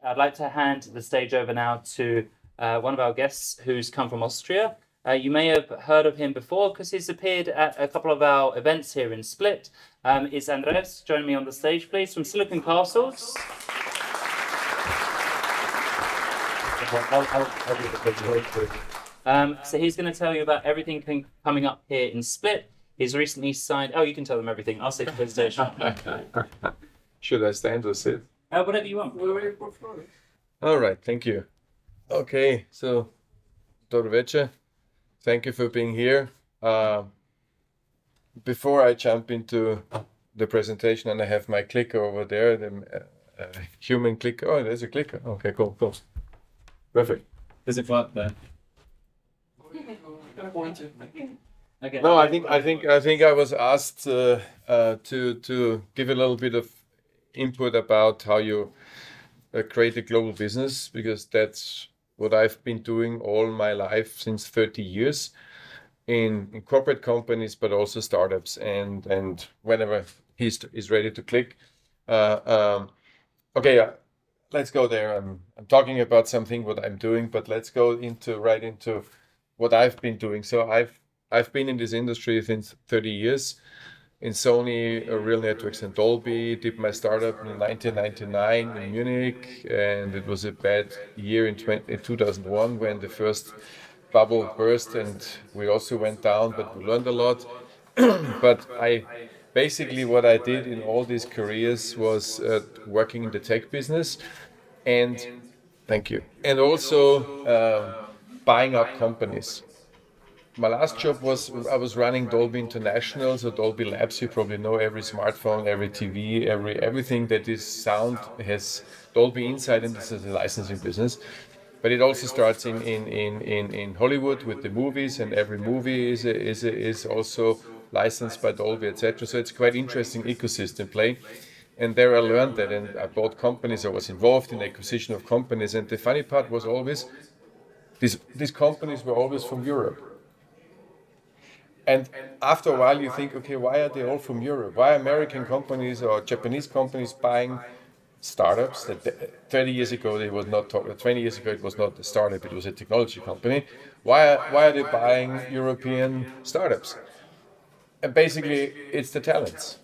I'd like to hand the stage over now to one of our guests who's come from Austria. You may have heard of him before because he's appeared at a couple of our events here in Split. It's Andreas. Join me on the stage, please, from Silicon Castles. So he's going to tell you about everything coming up here in Split. He's recently signed... Oh, you can tell them everything. I'll sit to the station. Should I stand or sit? Whatever you want. All right, thank you. Okay, so Dr. Vece, thank you for being here. Before I jump into the presentation, and I have my clicker over there, the human clicker. Oh, there's a clicker. Okay, cool. Perfect. Does it work there? Okay. No, I think I was asked to give a little bit of input about how you create a global business, because that's what I've been doing all my life since 30 years in corporate companies, but also startups. And whenever he's ready to click, okay, let's go there. I'm talking about something what I'm doing, but let's go right into what I've been doing. So I've been in this industry since 30 years. In Sony, Real Networks and Dolby, did my startup in 1999 in Munich, and it was a bad year in 2001 when the first bubble burst, and we also went down, but we learned a lot. But basically what I did in all these careers was working in the tech business, and thank you, and also buying up companies. My last job was I was running Dolby International, so Dolby Labs. You probably know every smartphone, every TV, everything that is sound has Dolby inside, and this is a licensing business. But it also starts in Hollywood with the movies, and every movie is also licensed by Dolby, etc. So it's quite interesting ecosystem play. And there I learned that, and I bought companies. I was involved in the acquisition of companies, and the funny part was always these companies were always from Europe. And after a while, you think, okay, why are they all from Europe? Why American companies or Japanese companies buying startups that 30 years ago they was not 20 years ago it was not a startup, it was a technology company. Why are they buying European startups? And basically, it's the talents.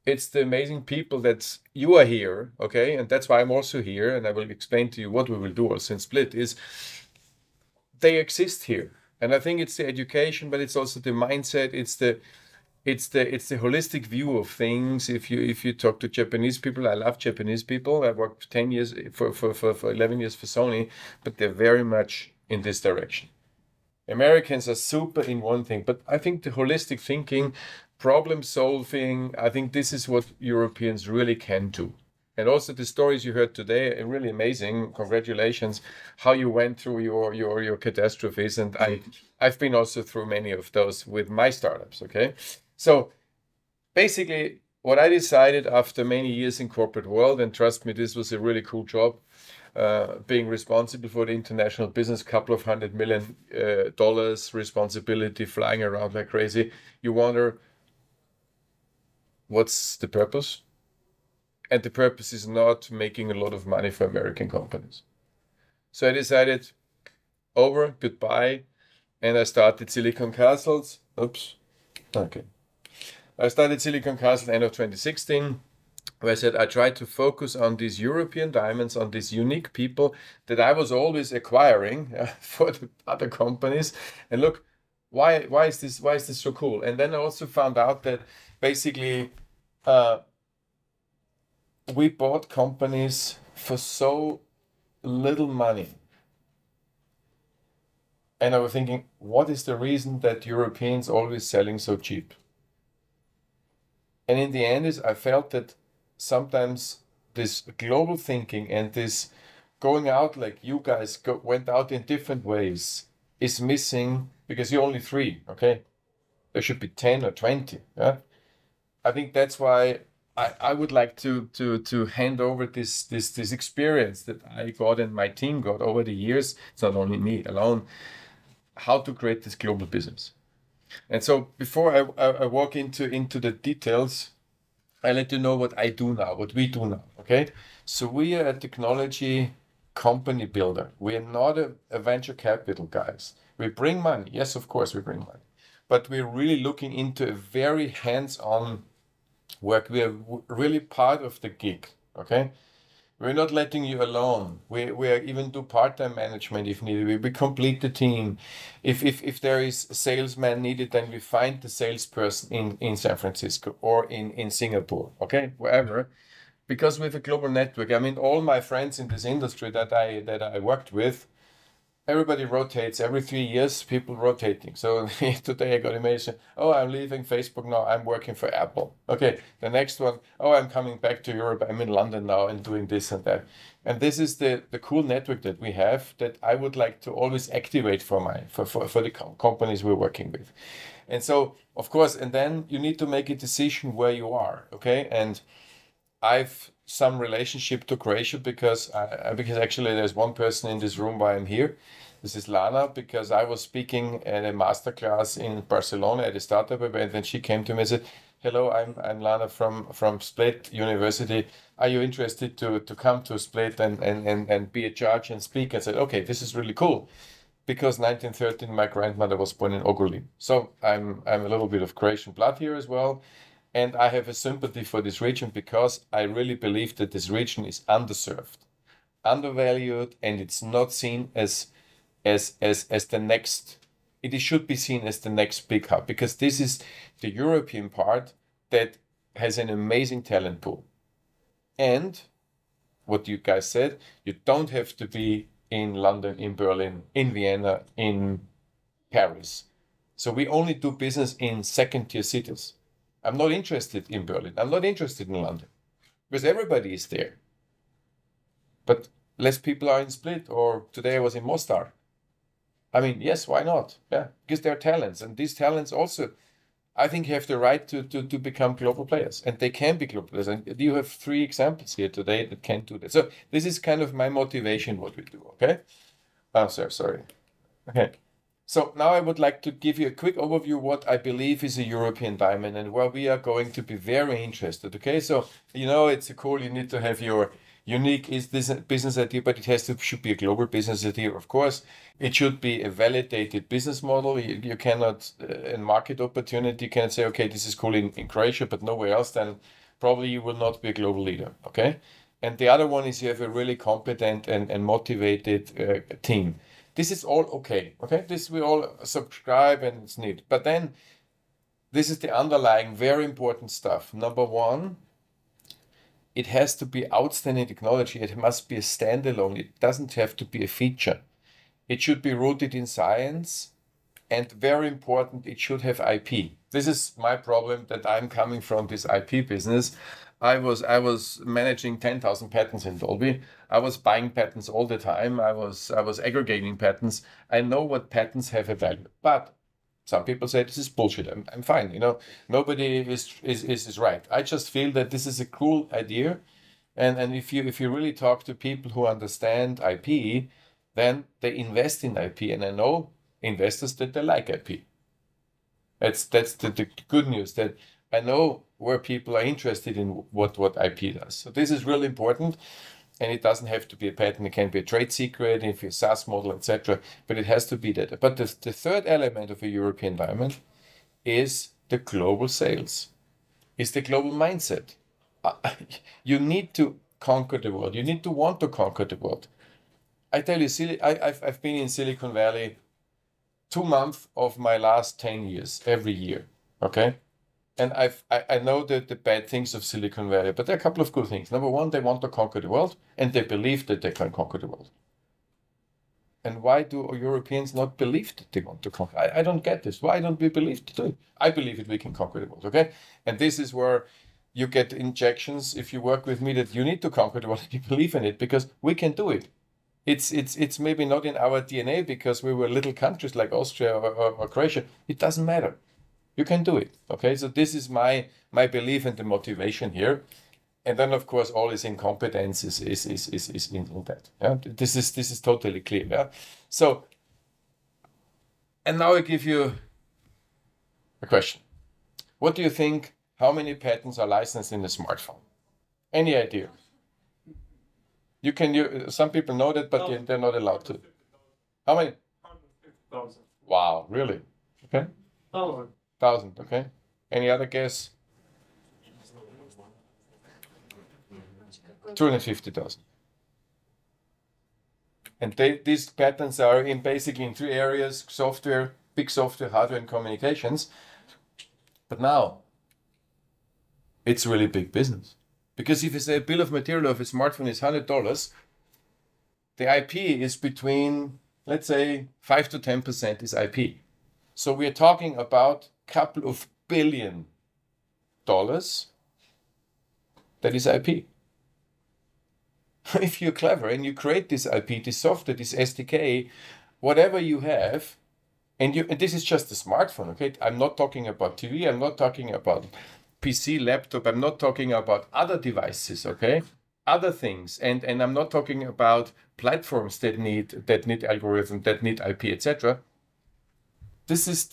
It's the amazing people that you are here, okay? And that's why I'm also here, and I will explain to you what we will do also in Split is they exist here. And I think it's the education, but it's also the mindset. It's the holistic view of things. If you talk to Japanese people, I love Japanese people. I worked 10 years for 11 years for Sony, but they're very much in this direction. Americans are super in one thing, but I think the holistic thinking, problem solving, I think this is what Europeans really can do. And also the stories you heard today are really amazing. Congratulations, how you went through your catastrophes. And I've been also through many of those with my startups, okay? So basically what I decided after many years in corporate world, and trust me, this was a really cool job, being responsible for the international business, couple of $100 million responsibility, flying around like crazy. You wonder, what's the purpose? And the purpose is not making a lot of money for American companies. So I decided, goodbye, and I started Silicon Castles. Oops, okay. I started Silicon Castle end of 2016, where I said I tried to focus on these European diamonds, on these unique people that I was always acquiring for the other companies. And look, why is this so cool? And then I also found out that basically we bought companies for so little money. And I was thinking, what is the reason that Europeans always selling so cheap? And in the end I felt that sometimes this global thinking and this going out like you guys went out in different ways is missing, because you're only 3, okay? There should be 10 or 20. Yeah? I think that's why I would like to hand over this experience that I got and my team got over the years. It's not only me alone, how to create this global business. And so before I walk into the details, I let you know what I do now, what we do now. Okay, so we are a technology company builder. We are not a venture capital guys. We bring money. Yes, of course, we bring money. But we're really looking into a very hands-on work. We are really part of the gig. Okay, we're not letting you alone. We are even do part-time management if needed. We complete the team. If there is a salesman needed, then we find the salesperson in San Francisco or in Singapore. Okay, wherever. Because we have a global network. I mean, all my friends in this industry that I worked with, everybody rotates every 3 years. People rotating. So today I got a mail saying, "Oh, I'm leaving Facebook now. I'm working for Apple." Okay, the next one, "Oh, I'm coming back to Europe. I'm in London now and doing this and that." And this is the cool network that we have that I would like to always activate for the companies we're working with. And so, of course, and then you need to make a decision where you are. Okay, and I've some relationship to Croatia because actually there's one person in this room why I'm here. This is Lana, because I was speaking at a masterclass in Barcelona at a startup event, and she came to me and said, "Hello, I'm Lana from Split University. Are you interested to come to Split and be a judge and speak?" I said, "Okay, this is really cool." Because 1913, my grandmother was born in Ogulin. So I'm a little bit of Croatian blood here as well. And I have a sympathy for this region because I really believe that this region is underserved, undervalued, and it's not seen as the next. It should be seen as the next big hub, because this is the European part that has an amazing talent pool. And what you guys said, you don't have to be in London, in Berlin, in Vienna, in Paris. So we only do business in second-tier cities. I'm not interested in Berlin. I'm not interested in London, because everybody is there. But less people are in Split, or today I was in Mostar. I mean, yes, why not? Yeah, because there are talents, and these talents also, I think, have the right to become global players, and they can be global players. And you have 3 examples here today that can do that. So this is kind of my motivation, what we do. Okay. Oh, sorry. Okay. So now I would like to give you a quick overview what I believe is a European diamond and where we are going to be very interested. Okay, so it's cool. You need to have your unique business idea, but it should be a global business idea, of course. It should be a validated business model. You cannot, in market opportunity, you cannot say, okay, this is cool in Croatia, but nowhere else. Then probably you will not be a global leader. Okay, and the other one is you have a really competent and motivated team. This is all okay. This we all subscribe and it's neat. But then this is the underlying very important stuff. Number 1, it has to be outstanding technology. It must be a standalone. It doesn't have to be a feature. It should be rooted in science, and very important, it should have IP. This is my problem, that I'm coming from this IP business. I was managing 10,000 patents in Dolby. I was buying patents all the time. I was aggregating patents. I know what patents have a value, but some people say this is bullshit. I'm fine. Nobody is right. I just feel that this is a cool idea, and if you really talk to people who understand IP, then they invest in IP, and I know investors that they like IP. That's the good news, that I know where people are interested in what IP does. So this is really important, and it doesn't have to be a patent. It can be a trade secret, if it's a SaaS model, etc. But it has to be that. But the third element of a European environment is the global sales, is the global mindset. You need to conquer the world. You need to want to conquer the world. I tell you, I've been in Silicon Valley 2 months of my last 10 years, every year. Okay. And I know the bad things of Silicon Valley, but there are a couple of good things. Number 1, they want to conquer the world, and they believe that they can conquer the world. And why do Europeans not believe that they want to conquer? I don't get this. Why don't we believe to do it? I believe that we can conquer the world, okay? And this is where you get injections, if you work with me, that you need to conquer the world, you believe in it, because we can do it. It's maybe not in our DNA because we were little countries like Austria or Croatia. It doesn't matter. You can do it. Okay, so this is my belief and the motivation here. And then, of course, all is incompetence is in that. Yeah, this is totally clear. Yeah. So, and now I give you a question. What do you think? How many patents are licensed in a smartphone? Any idea? You can. Some people know that, but they're not allowed to. How many? 150,000. Wow, really? Okay. 1,000. Okay. Any other guess? 250,000. And these patents are in basically in 3 areas: software, big software, hardware, and communications. But now, it's really big business. Because if you say a bill of material of a smartphone is $100, the IP is between, let's say, 5 to 10% is IP. So we are talking about a couple of $billion that is IP. If you're clever and you create this IP, this software, this SDK, whatever you have, and this is just a smartphone, okay? I'm not talking about TV, I'm not talking about PC, laptop, I'm not talking about other devices, okay? Other things, and I'm not talking about platforms that need algorithms, that need IP, etc. This is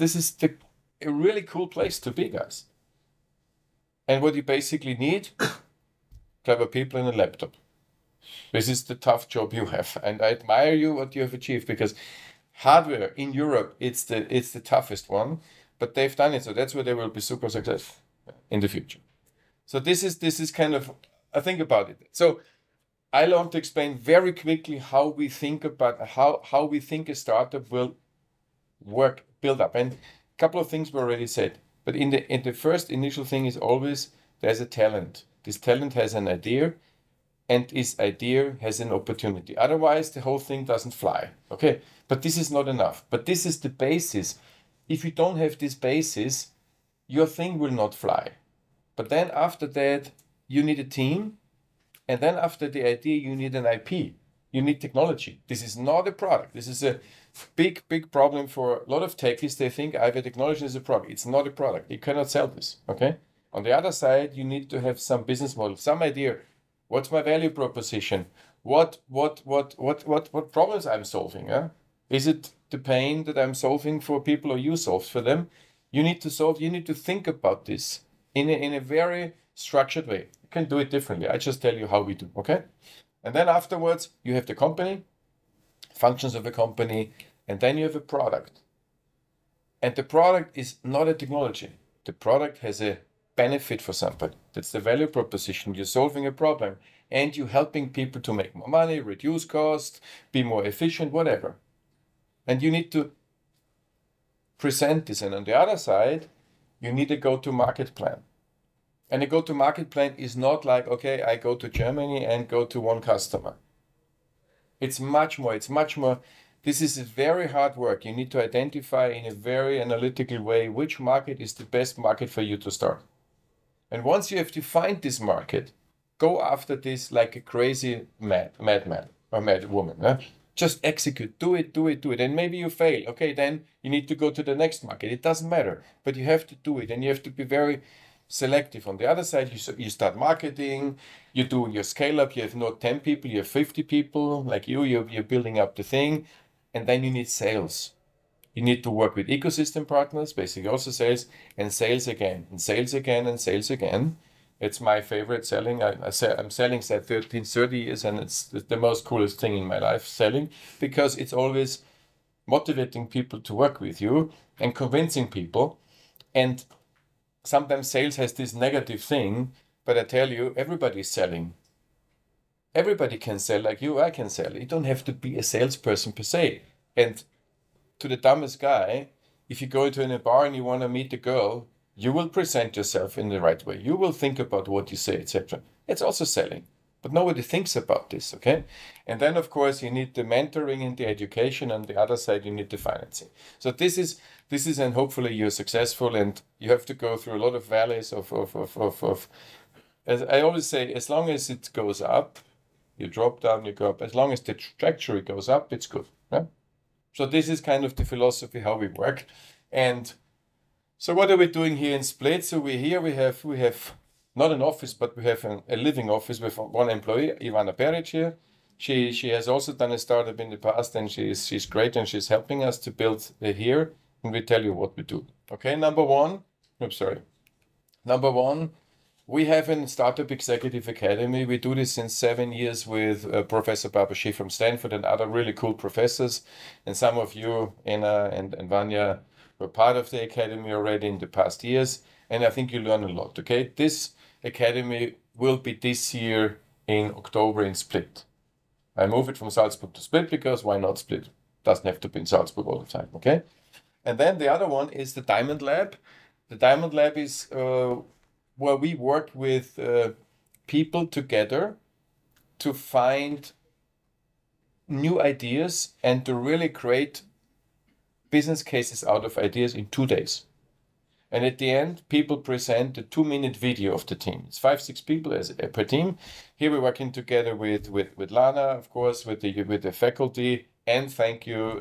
a really cool place to be, guys. And what you basically need, clever people and a laptop. This is the tough job you have, and I admire you what you have achieved, because hardware in Europe, it's the toughest one, but they've done it, so that's where they will be super successful in the future. So this is kind of a thing about it. So I want to explain very quickly how we think about how we think a startup will work, build up, and a couple of things were already said. But in the first initial thing is always there's a talent. This talent has an idea, and this idea has an opportunity. Otherwise, the whole thing doesn't fly. Okay, but this is not enough. But this is the basis. If you don't have this basis, your thing will not fly. But then after that, you need a team. And then after the idea, you need an IP. You need technology. This is not a product. This is a big, big problem for a lot of techies. They think I have a technology as a product. It's not a product. You cannot sell this. Okay. On the other side, you need to have some business model, some idea. What's my value proposition? What problems I'm solving? Is it the pain that I'm solving for people or you solve for them? You need to think about this in a very structured way. You can do it differently. I just tell you how we do, okay? And then afterwards, you have the company, functions of a company, and then you have a product. And the product is not a technology. The product has a benefit for somebody. That's the value proposition. You're solving a problem and you're helping people to make more money, reduce costs, be more efficient, whatever. And you need to present this. And on the other side, you need a go-to-market plan. And a go-to-market plan is not like, okay, I go to Germany and go to one customer. It's much more. This is very hard work. You need to identify in a very analytical way which market is the best market for you to start. And once you have defined this market, go after this like a crazy madman or mad woman. Just execute, do it. And maybe you fail. Okay, then you need to go to the next market. It doesn't matter, but you have to do it, and you have to be very selective. On the other side, you start marketing, you do your scale up. You have not 10 people, you have 50 people like you're building up the thing, and then you need sales. You need to work with ecosystem partners, basically also sales, and sales again, and sales again, and sales again. It's my favorite selling. I'm selling since 30 years, and it's the most coolest thing in my life, selling, because it's always motivating people to work with you and convincing people. And sometimes sales has this negative thing, but I tell you, everybody's selling. Everybody can sell like you, I can sell. You don't have to be a salesperson per se. And to the dumbest guy, if you go into a bar and you want to meet a girl, you will present yourself in the right way. You will think about what you say, etc. It's also selling, but nobody thinks about this, okay? And then, of course, you need the mentoring and the education. On the other side, you need the financing. So this is, and hopefully you're successful, and you have to go through a lot of valleys of as I always say, as long as it goes up, you drop down, you go up. As long as the trajectory goes up, it's good, yeah? So this is kind of the philosophy how we work. And so what are we doing here in Split? So we have not an office, but we have a living office with one employee, Ivana Peric here. She has also done a startup in the past, and she's great, and she's helping us to build here, and we tell you what we do. Okay, number one, We have a Startup Executive Academy. We do this since 7 years with Professor Babashi from Stanford and other really cool professors. And some of you, Anna and Vanya, were part of the academy already in the past years. And I think you learn a lot, okay? This academy will be this year in October in Split. I move it from Salzburg to Split because why not Split? Doesn't have to be in Salzburg all the time, okay? And then the other one is the Diamond Lab. The Diamond Lab is where we work with people together to find new ideas and to really create business cases out of ideas in 2 days. And at the end, people present a 2-minute video of the team. It's 5-6 people per team. Here we're working together with Lana, of course, with the faculty, and thank you,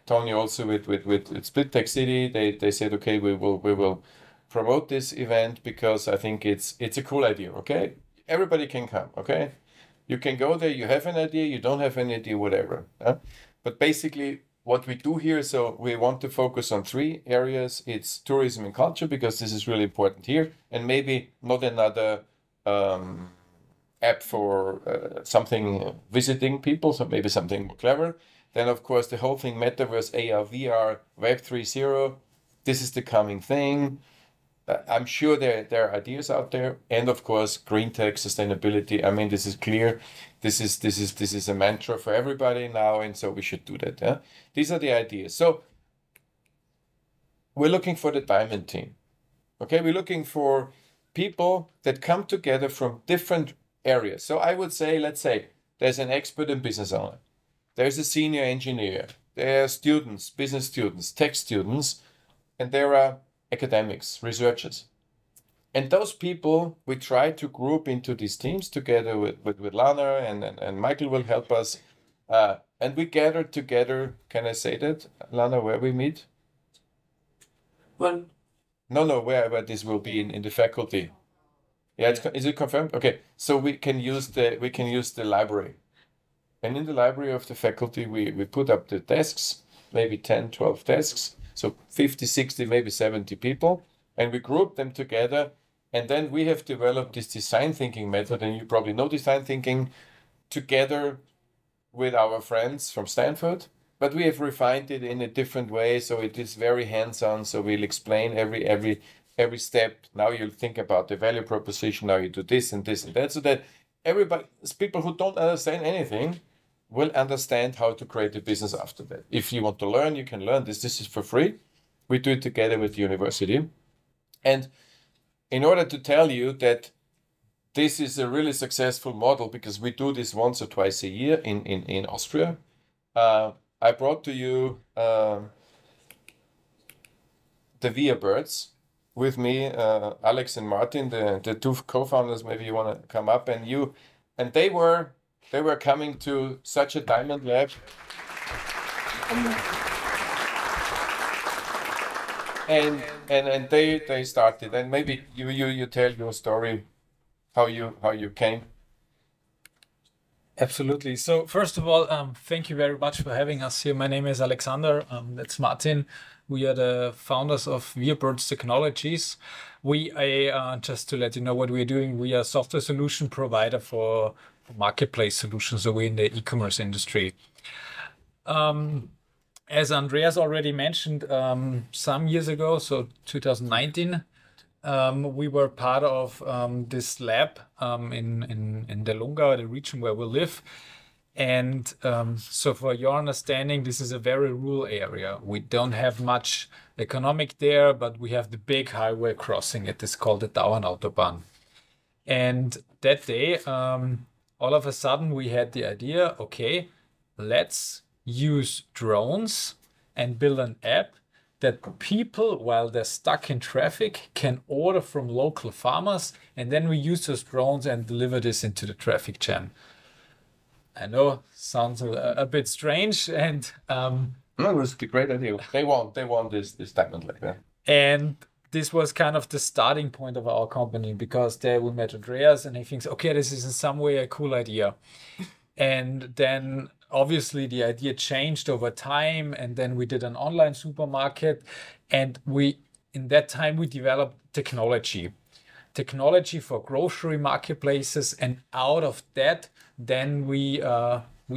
Tony, also with Split Tech City. They said, okay, we will promote this event because I think it's a cool idea. Okay, everybody can come. Okay, you can go there. You have an idea. You don't have an idea, whatever. But basically, what we do here, so we want to focus on 3 areas. It's tourism and culture, because this is really important here, and maybe not another app for something visiting people, so maybe something more clever. Then, of course, the whole thing, metaverse, AR, VR, Web 3.0, this is the coming thing. I'm sure there are ideas out there, and of course, green tech, sustainability. I mean, this is clear. This is a mantra for everybody now, and so we should do that. Yeah? These are the ideas. So we're looking for the diamond team. Okay, we're looking for people that come together from different areas. So I would say, let's say, there's an expert in business owner. There's a senior engineer. There are students, business students, tech students, and there are academics, researchers. And those people, we try to group into these teams together with Lana, and Michael will help us. And we gather together, can I say that, Lana, where we meet? Well, No, where this will be in the faculty. Yeah, is it confirmed? Okay, so we can use the library. And in the library of the faculty, we put up the desks, maybe 10, 12 desks. So 50, 60, maybe 70 people, and we group them together. And then we have developed this design thinking method, and you probably know design thinking, together with our friends from Stanford, but we have refined it in a different way. So it is very hands-on. So we'll explain every step. Now you'll think about the value proposition. Now you do this and this and that, so that everybody, people who don't understand anything, will understand how to create a business after that. If you want to learn, you can learn this. This is for free. We do it together with the university. And in order to tell you that this is a really successful model, because we do this once or twice a year in Austria, I brought to you the VIABIRDS with me, Alex and Martin, the 2 co-founders. Maybe you want to come up, and they were coming to such a Diamond Lab. And they started, and maybe you tell your story, how you came. absolutely. So first of all, thank you very much for having us here. My name is Alexander. That's Martin. We are the founders of VIABIRDS Technologies. We are, just to let you know what we're doing, we are a software solution provider for marketplace solutions. So we're in the e-commerce industry. As Andreas already mentioned, some years ago, so 2019, we were part of this lab in the Lungau, the region where we live. And so for your understanding, this is a very rural area. We don't have much economic there, but we have the big highway crossing. It is called the Dauernautobahn. And that day, all of a sudden, we had the idea, okay, let's use drones and build an app that people, while they're stuck in traffic, can order from local farmers, and then we use those drones and deliver this into the traffic jam. I know, sounds a bit strange, and No, it was a great idea. They want this Diamond Lab. Yeah. And this was kind of the starting point of our company, because there we met Andreas, and he thinks, okay, this is in some way a cool idea. And then obviously the idea changed over time, and then we did an online supermarket, and in that time we developed technology. technology for grocery marketplaces, and out of that, then we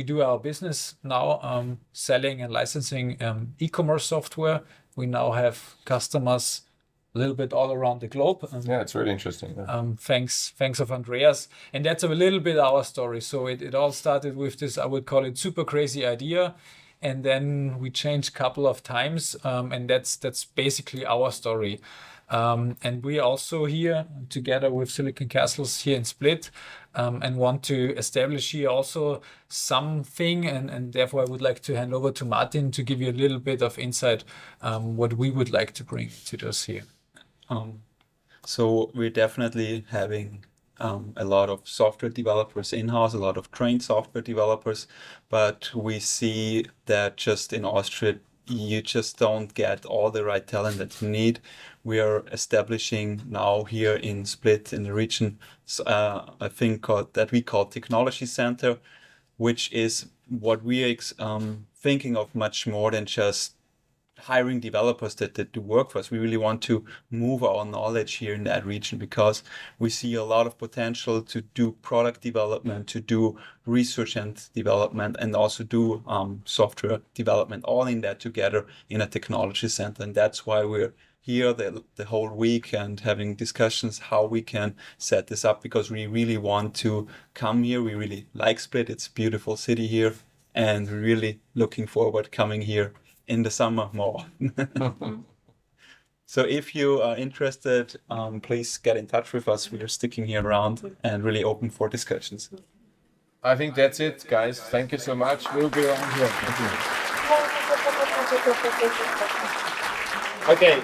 do our business now, selling and licensing e-commerce software. We now have customers a little bit all around the globe. Yeah, it's really interesting. Yeah. Thanks of Andreas. And that's a little bit our story. So it all started with this, I would call it super crazy idea. And then we changed a couple of times. And that's basically our story. And we are also here together with Silicon Castles here in Split, and want to establish here also something. And therefore I would like to hand over to Martin to give you a little bit of insight what we would like to bring to this here. So we're definitely having a lot of software developers in-house, a lot of trained software developers, but we see that just in Austria, you just don't get all the right talent that you need. We are establishing now here in Split, in the region, I think that we call Technology Center, which is what we are thinking of much more than just hiring developers that do work for us. We really want to move our knowledge here in that region because we see a lot of potential to do product development, to do research and development, and also do software development, all in that together in a technology center. And that's why we're here the whole week and having discussions how we can set this up, because we really want to come here. We really like Split. It's a beautiful city here, and we're really looking forward coming here in the summer more. So if you are interested, please get in touch with us. We are sticking here around and really open for discussions. I think that's it, guys. Thank you so much. We'll be around here. Thank you. Okay,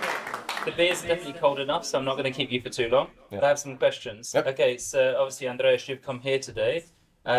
the beer's definitely cold enough, so I'm not going to keep you for too long. Yeah. I have some questions. Yep. Okay, so obviously, Andreas, you've come here today.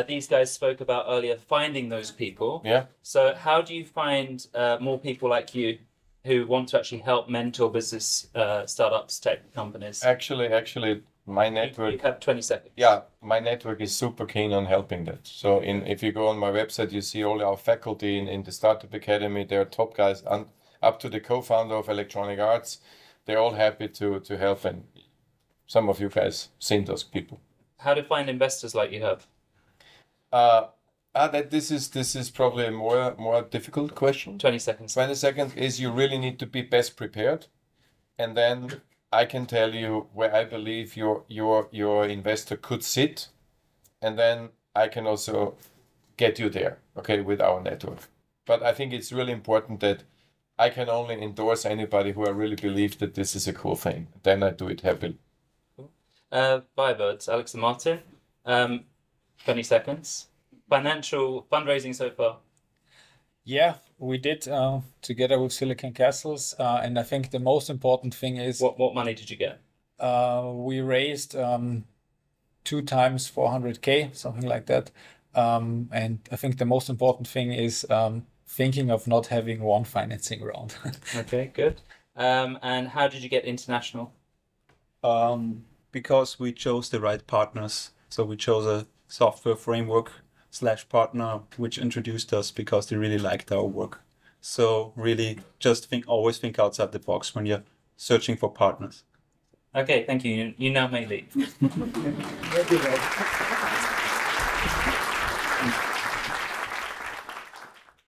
These guys spoke about earlier finding those people. Yeah. So how do you find more people like you who want to actually help mentor business startups, tech companies? Actually, my network. You have 20 seconds. Yeah, my network is super keen on helping that. So if you go on my website, you see all our faculty in the Startup Academy. They're top guys, and up to the co-founder of Electronic Arts. They're all happy to help, and some of you guys seen those people. How to find investors like you have? This is probably a more difficult question. 20 seconds. 20 seconds is you really need to be best prepared, and then I can tell you where I believe your investor could sit, and then I can also get you there, okay, with our network. But I think it's really important that I can only endorse anybody who I really believe that this is a cool thing. Then I do it happily. VIABIRDS, Alex and Martin. 20 seconds. Financial fundraising so far? Yeah, we did together with Silicon Castles, and I think the most important thing is What money did you get? we raised 2 times 400K, something like that. And I think the most important thing is thinking of not having one financing round. Okay, good. And how did you get international? Because we chose the right partners. So we chose a software framework / partner which introduced us because they really liked our work. So really just always think outside the box when you're searching for partners. Okay, thank you. You now may leave.